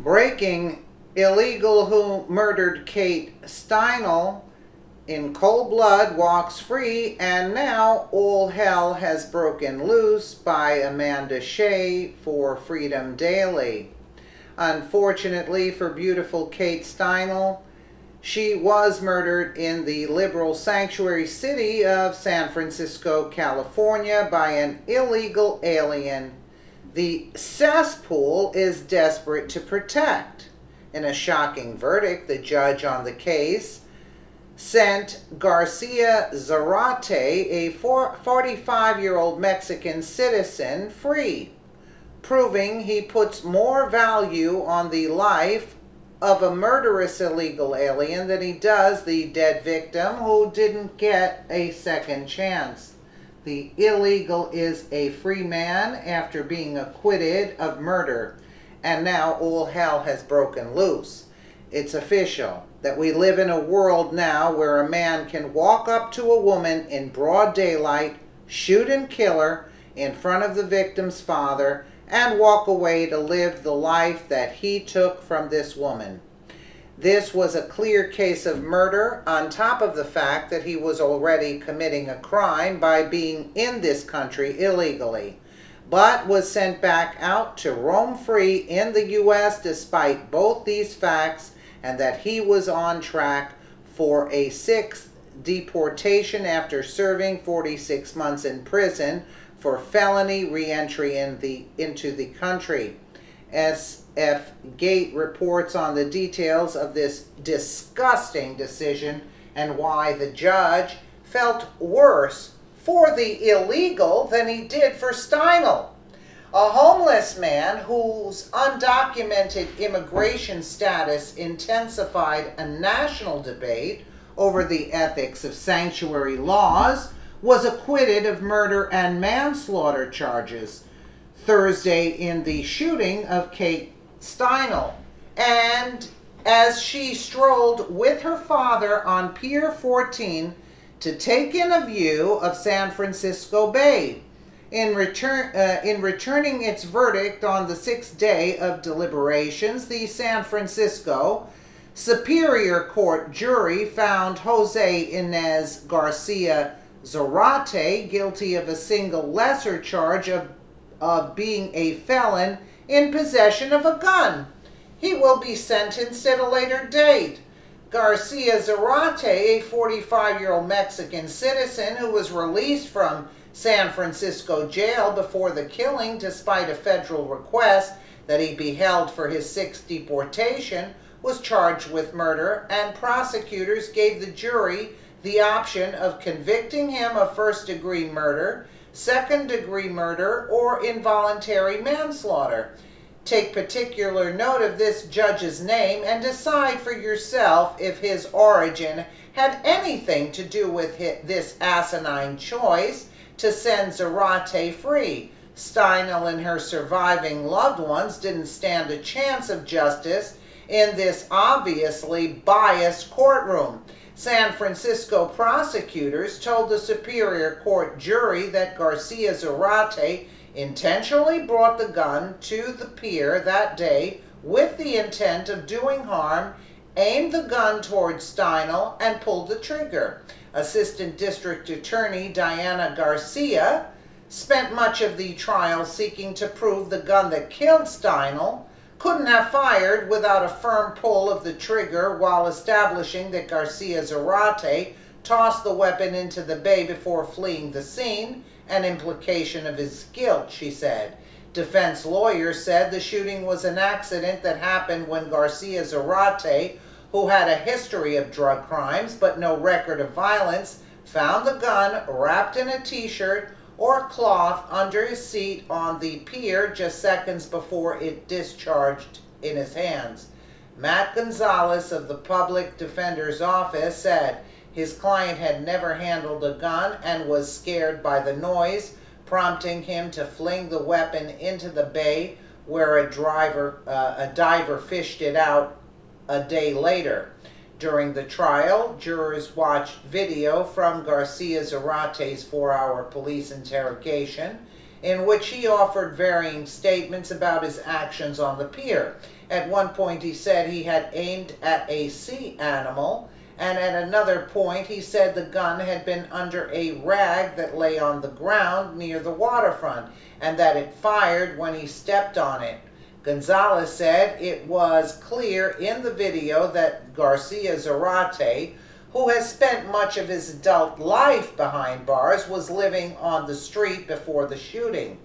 Breaking: illegal who murdered Kate Steinle in cold blood walks free, and now all hell has broken loose, by Amanda Shea for Freedom Daily. Unfortunately for beautiful Kate Steinle, she was murdered in the liberal sanctuary city of San Francisco, California, by an illegal alien the cesspool is desperate to protect. In a shocking verdict, the judge on the case sent Garcia Zarate, a 45-year-old Mexican citizen, free, proving he puts more value on the life of a murderous illegal alien than he does the dead victim who didn't get a second chance. The illegal is a free man after being acquitted of murder, and now all hell has broken loose. It's official that we live in a world now where a man can walk up to a woman in broad daylight, shoot and kill her in front of the victim's father, and walk away to live the life that he took from this woman. This was a clear case of murder, on top of the fact that he was already committing a crime by being in this country illegally, but was sent back out to roam free in the U.S. despite both these facts, and that he was on track for a sixth deportation after serving 46 months in prison for felony re-entry into the country. SF Gate reports on the details of this disgusting decision and why the judge felt worse for the illegal than he did for Steinle, a homeless man whose undocumented immigration status intensified a national debate over the ethics of sanctuary laws, was acquitted of murder and manslaughter charges Thursday in the shooting of Kate Steinle, and as she strolled with her father on Pier 14 to take in a view of San Francisco Bay. In returning its verdict on the sixth day of deliberations, the San Francisco Superior Court jury found Jose Inez Garcia Zarate guilty of a single lesser charge of being a felon in possession of a gun. He will be sentenced at a later date. Garcia Zarate, a 45-year-old Mexican citizen who was released from San Francisco jail before the killing despite a federal request that he be held for his sixth deportation, was charged with murder, and prosecutors gave the jury the option of convicting him of first-degree murder, second-degree murder, or involuntary manslaughter. Take particular note of this judge's name and decide for yourself if his origin had anything to do with this asinine choice to send Zarate free. Steinle and her surviving loved ones didn't stand a chance of justice in this obviously biased courtroom. San Francisco prosecutors told the Superior Court jury that Garcia Zarate intentionally brought the gun to the pier that day with the intent of doing harm, aimed the gun towards Steinle, and pulled the trigger. Assistant District Attorney Diana Garcia spent much of the trial seeking to prove the gun that killed Steinle couldn't have fired without a firm pull of the trigger, while establishing that Garcia Zarate tossed the weapon into the bay before fleeing the scene, an implication of his guilt, she said. Defense lawyers said the shooting was an accident that happened when Garcia Zarate, who had a history of drug crimes but no record of violence, found the gun wrapped in a t-shirt or cloth under his seat on the pier just seconds before it discharged in his hands. Matt Gonzalez of the Public Defender's Office said his client had never handled a gun and was scared by the noise, prompting him to fling the weapon into the bay, where a diver fished it out a day later. During the trial, jurors watched video from Garcia Zarate's 4-hour police interrogation, in which he offered varying statements about his actions on the pier. At one point he said he had aimed at a sea animal, and at another point he said the gun had been under a rag that lay on the ground near the waterfront, and that it fired when he stepped on it. Gonzalez said it was clear in the video that Garcia Zarate, who has spent much of his adult life behind bars, was living on the street before the shooting,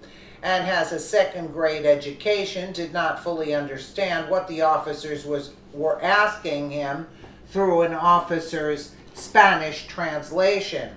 and has a second-grade education, did not fully understand what the officers were asking him through an officer's Spanish translation.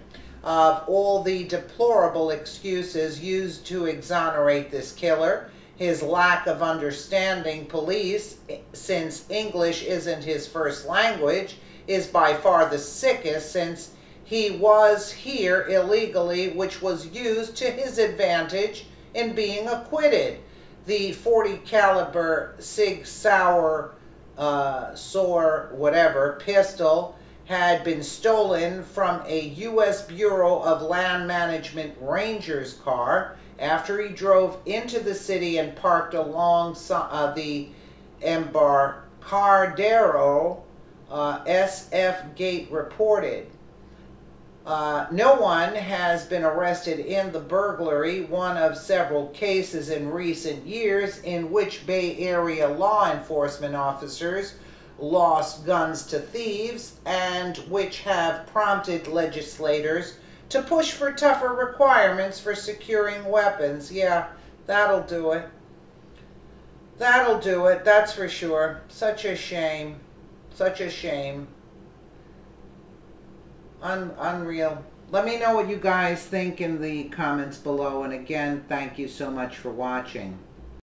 Of all the deplorable excuses used to exonerate this killer, his lack of understanding police, since English isn't his first language, is by far the sickest, since he was here illegally, which was used to his advantage in being acquitted. The 40 caliber Sig Sauer whatever pistol had been stolen from a U.S. Bureau of Land Management Ranger's car after he drove into the city and parked along the Embarcadero. SF Gate reported. No one has been arrested in the burglary, one of several cases in recent years in which Bay Area law enforcement officers lost guns to thieves, and which have prompted legislators to push for tougher requirements for securing weapons. Yeah, that'll do it. That'll do it, that's for sure. Such a shame. Such a shame. Unreal. Let me know what you guys think in the comments below. And again, thank you so much for watching.